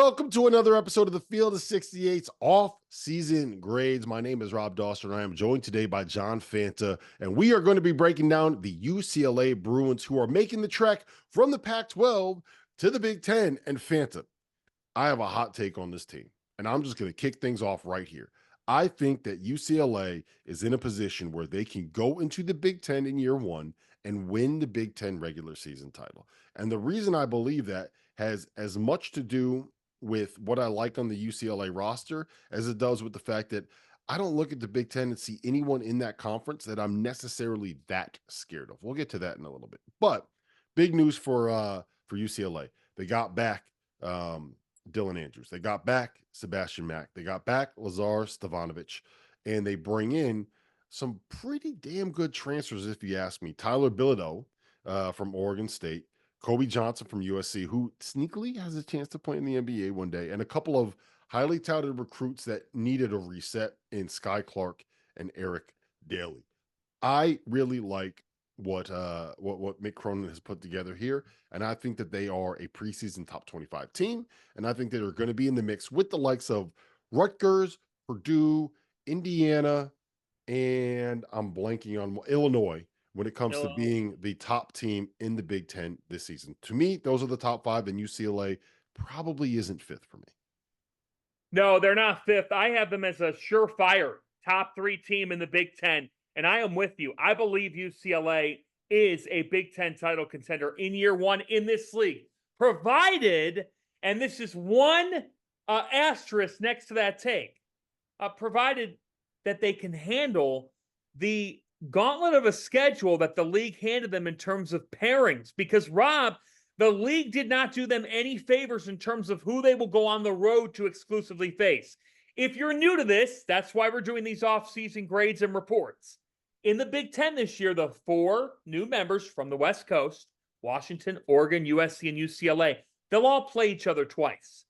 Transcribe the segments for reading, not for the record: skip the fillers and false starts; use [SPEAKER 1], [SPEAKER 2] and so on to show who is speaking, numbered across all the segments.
[SPEAKER 1] Welcome to another episode of the Field of 68's off-season grades. My name is Rob Dauster, and I am joined today by John Fanta, and we are going to be breaking down the UCLA Bruins, who are making the trek from the Pac-12 to the Big Ten. And Fanta, I have a hot take on this team, and I'm just going to kick things off right here. I think that UCLA is in a position where they can go into the Big Ten in year one and win the Big Ten regular season title. And the reason I believe that has as much to do with what I like on the UCLA roster as it does with the fact that I don't look at the Big Ten and see anyone in that conference that I'm necessarily that scared of. We'll get to that in a little bit. But big news for UCLA. They got back Dylan Andrews. They got back Sebastian Mack. They got back Lazar Stevanovic, and they bring in some pretty damn good transfers, if you ask me. Tyler Bilodeau from Oregon State, Kobe Johnson from USC, who sneakily has a chance to play in the NBA one day, and a couple of highly touted recruits that needed a reset in Sky Clark and Eric Daly. I really like what Mick Cronin has put together here, and I think that they are a preseason top 25 team, and I think that they're going to be in the mix with the likes of Rutgers, Purdue, Indiana, and I'm blanking on Illinois when it comes to being the top team in the Big Ten this season. To me, those are the top five, and UCLA probably isn't fifth for me.
[SPEAKER 2] No, they're not fifth. I have them as a surefire top three team in the Big Ten, and I am with you. I believe UCLA is a Big Ten title contender in year one in this league, provided, and this is one asterisk next to that take, provided that they can handle the gauntlet of a schedule that the league handed them in terms of pairings. Because, Rob, the league did not do them any favors in terms of who they will go on the road to exclusively face. If you're new to this, that's why we're doing these off-season grades and reports. In the Big Ten this year, the four new members from the West Coast, Washington, Oregon, USC, and UCLA, they'll all play each other twice.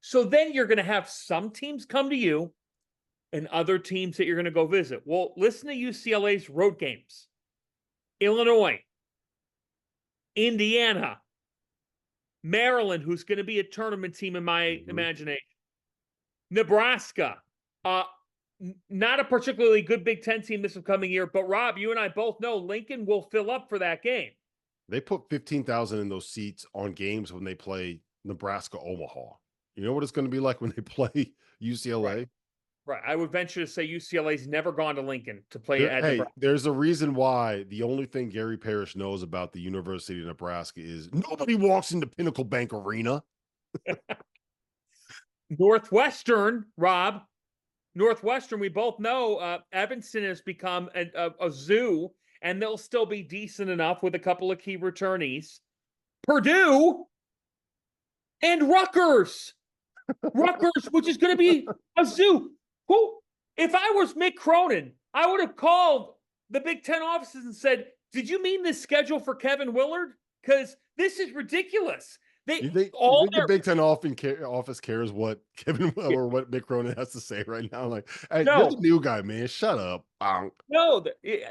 [SPEAKER 2] So then you're going to have some teams come to you and other teams that you're going to go visit. Well, listen to UCLA's road games. Illinois, Indiana, Maryland, who's going to be a tournament team in my imagination, Nebraska, not a particularly good Big Ten team this upcoming year, but Rob, you and I both know Lincoln will fill up for that game.
[SPEAKER 1] They put 15,000 in those seats on games when they play Nebraska Omaha. You know what it's going to be like when they play UCLA?
[SPEAKER 2] Right. I would venture to say UCLA's never gone to Lincoln to play at Nebraska.
[SPEAKER 1] There's a reason why the only thing Gary Parrish knows about the University of Nebraska is nobody walks into Pinnacle Bank Arena.
[SPEAKER 2] Northwestern, Rob. Northwestern, we both know Evanston has become a zoo, and they'll still be decent enough with a couple of key returnees. Purdue and Rutgers. Rutgers, which is going to be a zoo. Who, if I was Mick Cronin, I would have called the Big Ten offices and said, did you mean this schedule for Kevin Willard? Because this is ridiculous.
[SPEAKER 1] You think the Big Ten office cares what Kevin Willard or what Mick Cronin has to say right now? Like, hey, you're the new guy, man. Shut up.
[SPEAKER 2] No,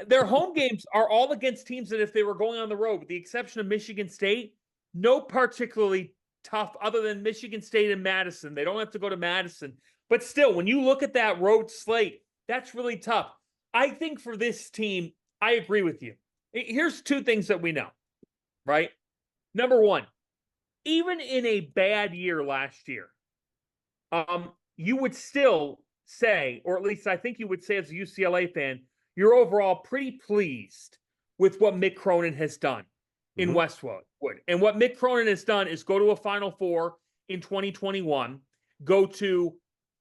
[SPEAKER 2] their home games are all against teams that if they were going on the road, with the exception of Michigan State, no particularly tough other than Michigan State and Madison. They don't have to go to Madison. But still, when you look at that road slate, that's really tough. I think for this team, I agree with you. Here's two things that we know, right? Number one, even in a bad year last year, you would still say, or at least I think you would say as a UCLA fan, you're overall pretty pleased with what Mick Cronin has done in Westwood. And what Mick Cronin has done is go to a Final Four in 2021, go to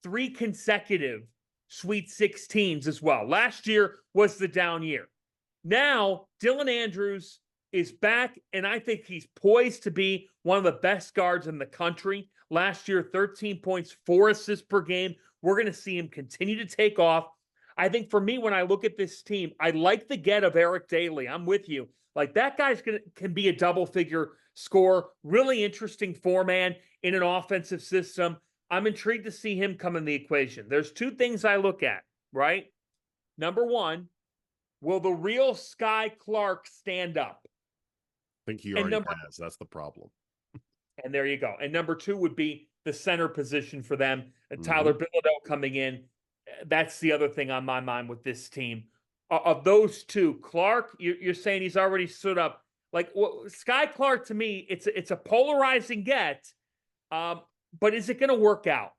[SPEAKER 2] 3 consecutive Sweet 16s as well. Last year was the down year. Now, Dylan Andrews is back, and I think he's poised to be one of the best guards in the country. Last year, 13 points, 4 assists per game. We're going to see him continue to take off. I think for me, when I look at this team, I like the get of Eric Daly. I'm with you. Like, that guy's can be a double-figure scorer, really interesting four-man in an offensive system. I'm intrigued to see him come in the equation. There's two things I look at, right? Number one, will the real Sky Clark stand up?
[SPEAKER 1] I think he already has. That's the problem.
[SPEAKER 2] And there you go. And number two would be, the center position for them. Tyler
[SPEAKER 1] Mhm.
[SPEAKER 2] Bilodeau coming in. That's the other thing on my mind with this team. Of those two, Clark, you're saying he's already stood up. Like Sky Clark, to me, it's a polarizing get. But is it going to work out?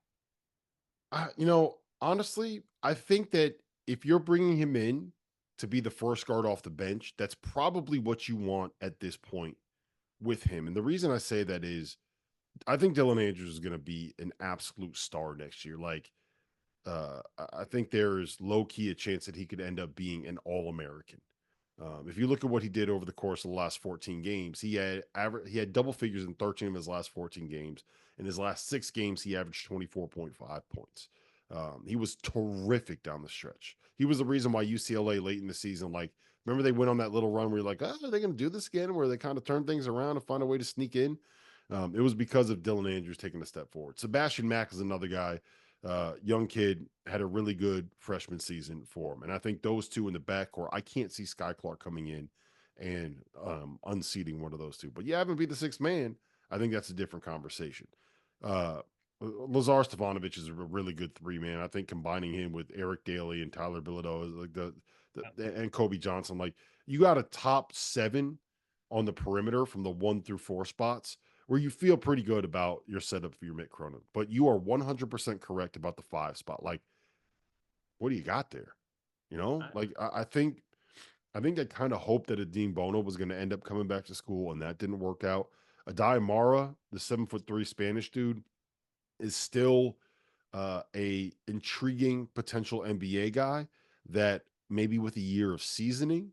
[SPEAKER 1] Honestly, I think that if you're bringing him in to be the first guard off the bench, that's probably what you want at this point with him. And the reason I say that is I think Dylan Andrews is going to be an absolute star next year. Like, I think there's low key a chance that he could end up being an All American. If you look at what he did over the course of the last 14 games, he had double figures in 13 of his last 14 games. In his last 6 games, he averaged 24.5 points. He was terrific down the stretch. He was the reason why UCLA late in the season, like, remember they went on that little run where you're like, oh, are they going to do this again? Where they kind of turn things around and find a way to sneak in. It was because of Dylan Andrews taking a step forward. Sebastian Mack is another guy. Young kid, had a really good freshman season for him. And I think those two in the backcourt, I can't see Sky Clark coming in and unseating one of those two. But yeah, having be the sixth man, I think that's a different conversation. Lazar Stefanovic is a really good 3-man. I think combining him with Eric Daly and Tyler Bilodeau is like and Kobe Johnson, like you got a top 7 on the perimeter from the 1 through 4 spots where you feel pretty good about your setup for your Mick Cronin. But you are 100% correct about the 5 spot. Like, what do you got there? Like I think I kind of hoped that Adeem Bono was going to end up coming back to school, and that didn't work out. Adai Mara, the 7'3" Spanish dude, is still a intriguing potential NBA guy that maybe with a year of seasoning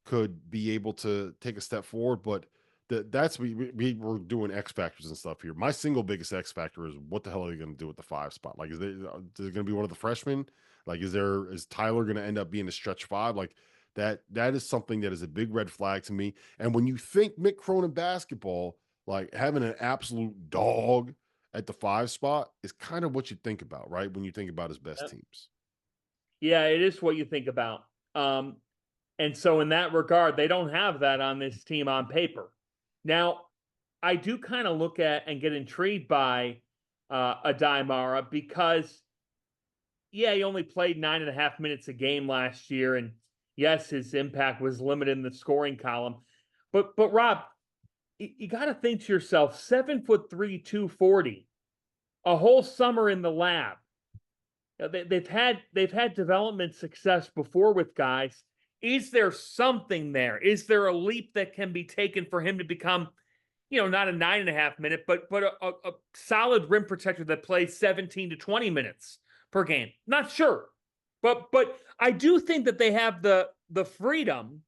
[SPEAKER 1] could be able to take a step forward. But that's we were doing X factors and stuff here. My single biggest X factor is what the hell are they going to do with the 5 spot? Like, is there going to be one of the freshmen? Like, is Tyler going to end up being a stretch 5? Like that is something that is a big red flag to me. And when you think Mick Cronin basketball, like having an absolute dog at the 5 spot is kind of what you think about, right? When you think about his best teams.
[SPEAKER 2] Yeah, it is what you think about. And so in that regard, they don't have that on this team on paper. Now, I do kind of look at and get intrigued by Adai Mara because, yeah, he only played 9.5 minutes a game last year. And yes, his impact was limited in the scoring column. But Rob, you got to think to yourself, 7'3", 240, a whole summer in the lab. They've had development success before with guys. Is there something there? Is there a leap that can be taken for him to become, not a 9.5 minute, but a solid rim protector that plays 17 to 20 minutes per game? Not sure, but I do think that they have the freedom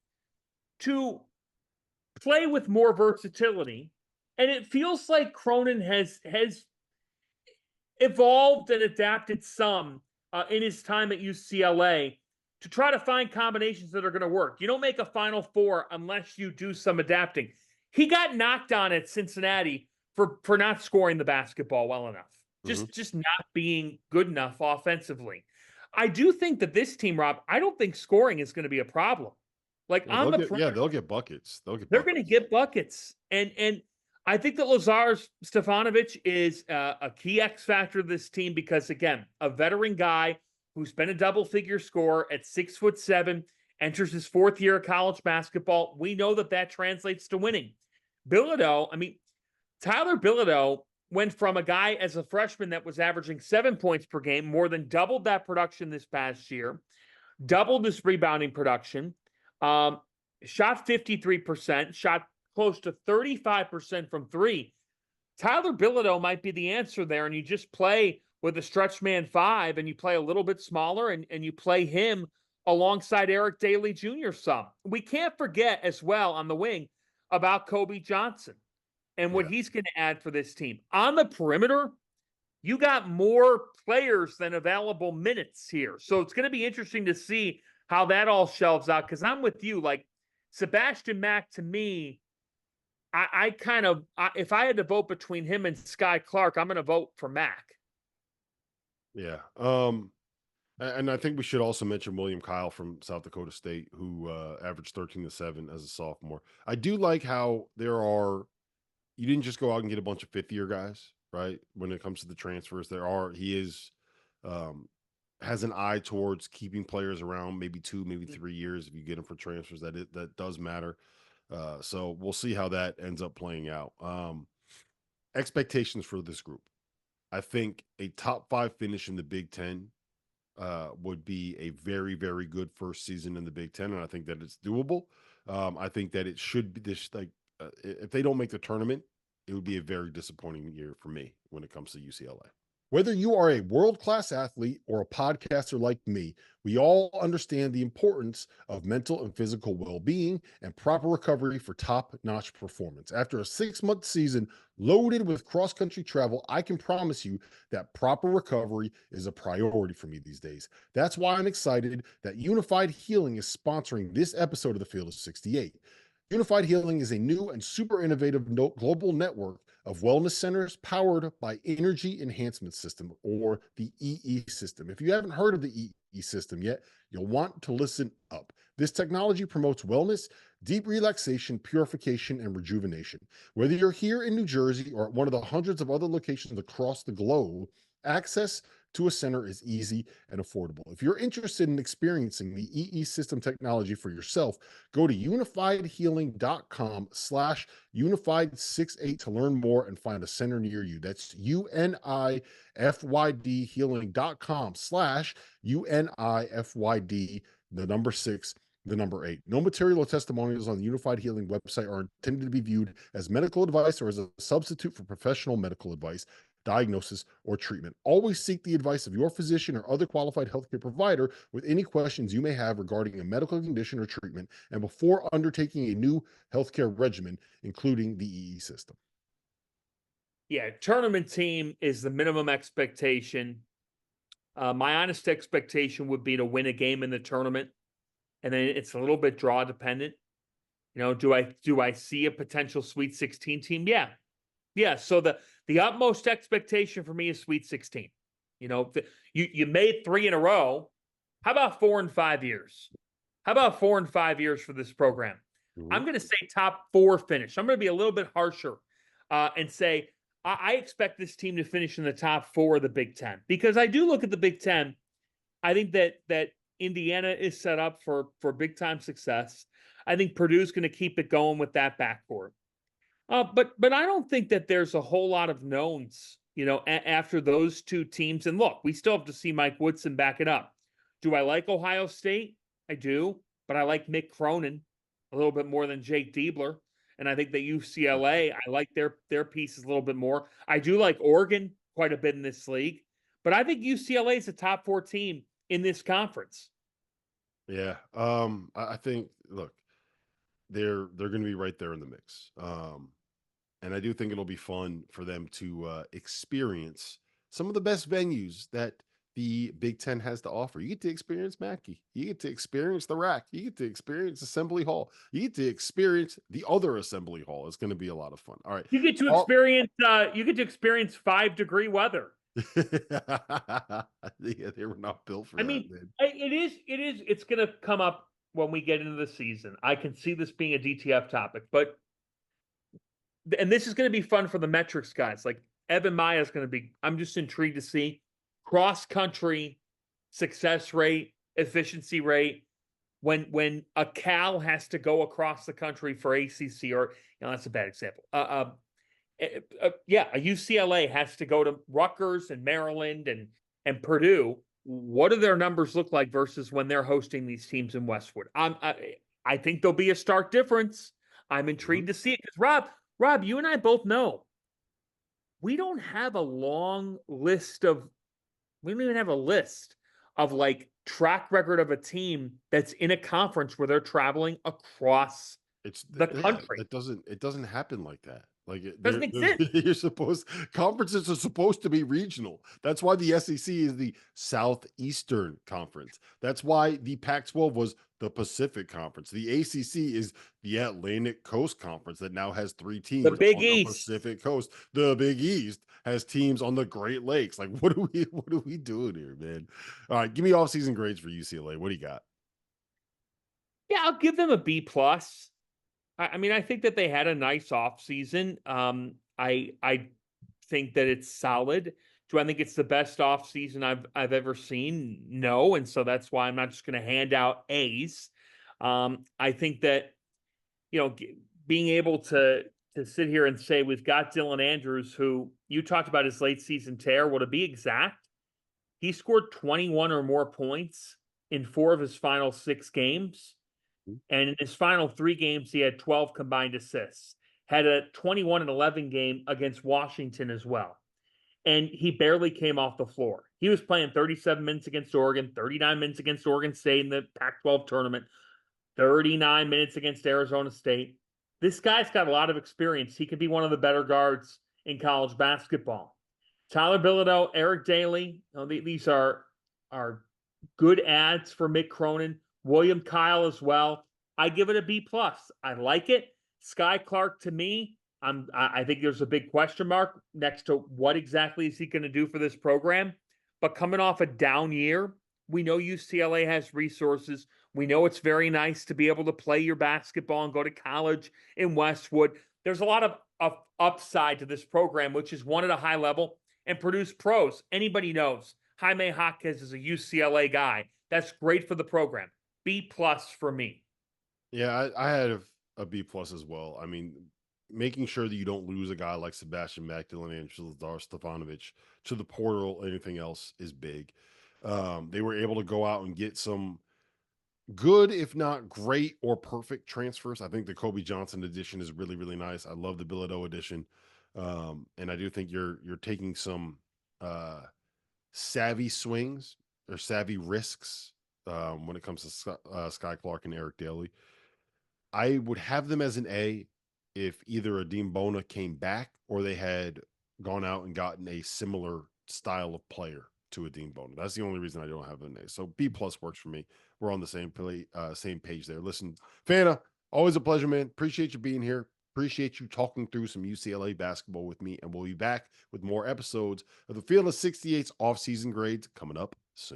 [SPEAKER 2] to play with more versatility, and it feels like Cronin has evolved and adapted some in his time at UCLA to try to find combinations that are going to work. You don't make a Final Four unless you do some adapting. He got knocked on at Cincinnati for not scoring the basketball well enough, just not being good enough offensively. I do think that this team, Rob, I don't think scoring is going to be a problem. Like on the perimeter,
[SPEAKER 1] they'll get buckets.
[SPEAKER 2] They're going to get buckets, and I think that Lazar Stefanovic is a key X factor of this team because, again, a veteran guy who's been a double-figure scorer at 6'7", enters his 4th year of college basketball. We know that translates to winning. Bilodeau, Tyler Bilodeau went from a guy as a freshman that was averaging 7 points per game, more than doubled that production this past year, doubled his rebounding production, shot 53%, shot close to 35% from 3. Tyler Bilodeau might be the answer there, and you just play with a stretch man 5, and you play a little bit smaller, and you play him alongside Eric Daly Jr. some. We can't forget as well on the wing about Kobe Johnson and what he's going to add for this team. On the perimeter, you got more players than available minutes here. So it's going to be interesting to see how that all shelves out, because I'm with you. Like, Sebastian Mack, to me, I if I had to vote between him and Sky Clark, I'm going to vote for Mack.
[SPEAKER 1] Yeah. And I think we should also mention William Kyle from South Dakota State, who averaged 13-7 as a sophomore. I do like how you didn't just go out and get a bunch of 5th-year guys. right? When it comes to the transfers, he is, has an eye towards keeping players around maybe 2, maybe 3 years if you get them for transfers. That does matter. So we'll see how that ends up playing out. Expectations for this group. I think a top 5 finish in the Big Ten would be a very, very good first season in the Big Ten, and I think that it's doable. I think that it should be this if they don't make the tournament, it would be a very disappointing year for me when it comes to UCLA. Whether you are a world-class athlete or a podcaster like me, we all understand the importance of mental and physical well-being and proper recovery for top-notch performance. After a 6-month season loaded with cross-country travel, I can promise you that proper recovery is a priority for me these days. That's why I'm excited that Unified Healing is sponsoring this episode of the Field of 68. Unified Healing is a new and super innovative global network of wellness centers powered by Energy Enhancement System, or the EE system. If you haven't heard of the EE system yet, you'll want to listen up. This technology promotes wellness, deep relaxation, purification, and rejuvenation. Whether you're here in New Jersey or at one of the hundreds of other locations across the globe, access to a center is easy and affordable. If you're interested in experiencing the EE system technology for yourself, go to unifiedhealing.com/unified68 to learn more and find a center near you. That's UNIFYD healing.com/UNIFYD, the number 6, the number 8. No material or testimonials on the Unified Healing website are intended to be viewed as medical advice or as a substitute for professional medical advice, diagnosis, or treatment. Always seek the advice of your physician or other qualified healthcare provider with any questions you may have regarding a medical condition or treatment, and before undertaking a new healthcare regimen, including the EE system.
[SPEAKER 2] Yeah, tournament team is the minimum expectation. My honest expectation would be to win a game in the tournament, and then it's a little bit draw dependent. Do I see a potential Sweet 16 team? Yeah. So the utmost expectation for me is Sweet 16. You made 3 in a row. How about 4 and 5 years? How about 4 and 5 years for this program?
[SPEAKER 1] Mm-hmm.
[SPEAKER 2] I'm going to say top 4 finish. I'm going to be a little bit harsher and say I expect this team to finish in the top 4 of the Big Ten, because I do look at the Big Ten. I think that Indiana is set up for big time success. I think Purdue's going to keep it going with that backcourt. But I don't think that there's a whole lot of knowns, after those 2 teams. And look, we still have to see Mike Woodson back it up. Do I like Ohio State? I do, but I like Mick Cronin a little bit more than Jake Diebler. And I think that UCLA, I like their pieces a little bit more. I do like Oregon quite a bit in this league, but I think UCLA is a top 4 team in this conference.
[SPEAKER 1] Yeah. I think, look, they're going to be right there in the mix. And I do think it'll be fun for them to experience some of the best venues that the Big Ten has to offer. You get to experience Mackey. You get to experience the Rack. You get to experience Assembly Hall. You get to experience the other Assembly Hall. It's going to be a lot of fun. All right.
[SPEAKER 2] You get to experience 5-degree weather.
[SPEAKER 1] Yeah, they were not built for that, man.
[SPEAKER 2] It's going to come up when we get into the season. I can see this being a DTF topic, and this is going to be fun for the metrics guys. Like Evan Maya is going to be, I'm just intrigued to see cross-country success rate, efficiency rate, when a Cal has to go across the country for ACC, or, that's a bad example. A UCLA has to go to Rutgers and Maryland and Purdue. What do their numbers look like versus when they're hosting these teams in Westwood? I think there'll be a stark difference. I'm intrigued to see it, because Rob, you and I both know we don't have a long list of, we don't even have a list of like track record of a team that's in a conference where they're traveling across the country.
[SPEAKER 1] It doesn't happen like that. Like it
[SPEAKER 2] doesn't exist.
[SPEAKER 1] Conferences are supposed to be regional. That's why the SEC is the Southeastern Conference. That's why the Pac-12 was the Pacific Conference. The ACC is the Atlantic Coast Conference that now has 3 teams.
[SPEAKER 2] The Big
[SPEAKER 1] on
[SPEAKER 2] East.
[SPEAKER 1] the Pacific Coast. The Big East has teams on the Great Lakes. Like, what are we doing here, man? All right, give me off-season grades for UCLA. What do you got?
[SPEAKER 2] Yeah, I'll give them a B+. I mean, I think that they had a nice offseason. I think that it's solid. Do I think it's the best offseason I've ever seen? No, and so that's why I'm not just going to hand out A's. I think that being able to sit here and say we've got Dylan Andrews, who you talked about his late season tear. Well, to be exact, he scored 21 or more points in 4 of his final 6 games. And in his final 3 games, he had 12 combined assists. Had a 21-11 game against Washington as well. And he barely came off the floor. He was playing 37 minutes against Oregon, 39 minutes against Oregon State in the Pac-12 tournament, 39 minutes against Arizona State. This guy's got a lot of experience. He could be one of the better guards in college basketball. Tyler Bilodeau, Eric Daly, these are good ads for Mick Cronin. William Kyle as well. I give it a B+. I like it. Sky Clark, to me, I think there's a big question mark next to what exactly is he going to do for this program. But coming off a down year, we know UCLA has resources. We know it's very nice to be able to play your basketball and go to college in Westwood. There's a lot of upside to this program, which is won at a high level and produce pros. Anybody knows Jaime Jaquez is a UCLA guy. That's great for the program. B+ for me.
[SPEAKER 1] Yeah, I had a B+ as well. I mean, making sure that you don't lose a guy like Sebastian Magdalene and Lazar Stefanovic to the portal or anything else is big. They were able to go out and get some good, if not great or perfect transfers. I think the Kobe Johnson edition is really, really nice. I love the Bilodeau edition. And I do think you're taking some savvy swings or savvy risks when it comes to Sky Clark and Eric Daly. I would have them as an A if either Adim Bona came back or they had gone out and gotten a similar style of player to Adim Bona. That's the only reason I don't have an A. So B+ works for me. We're on the same page there. Listen, Fanta, always a pleasure, man. Appreciate you being here. Appreciate you talking through some UCLA basketball with me, and we'll be back with more episodes of the Field of 68's off-season grades coming up soon.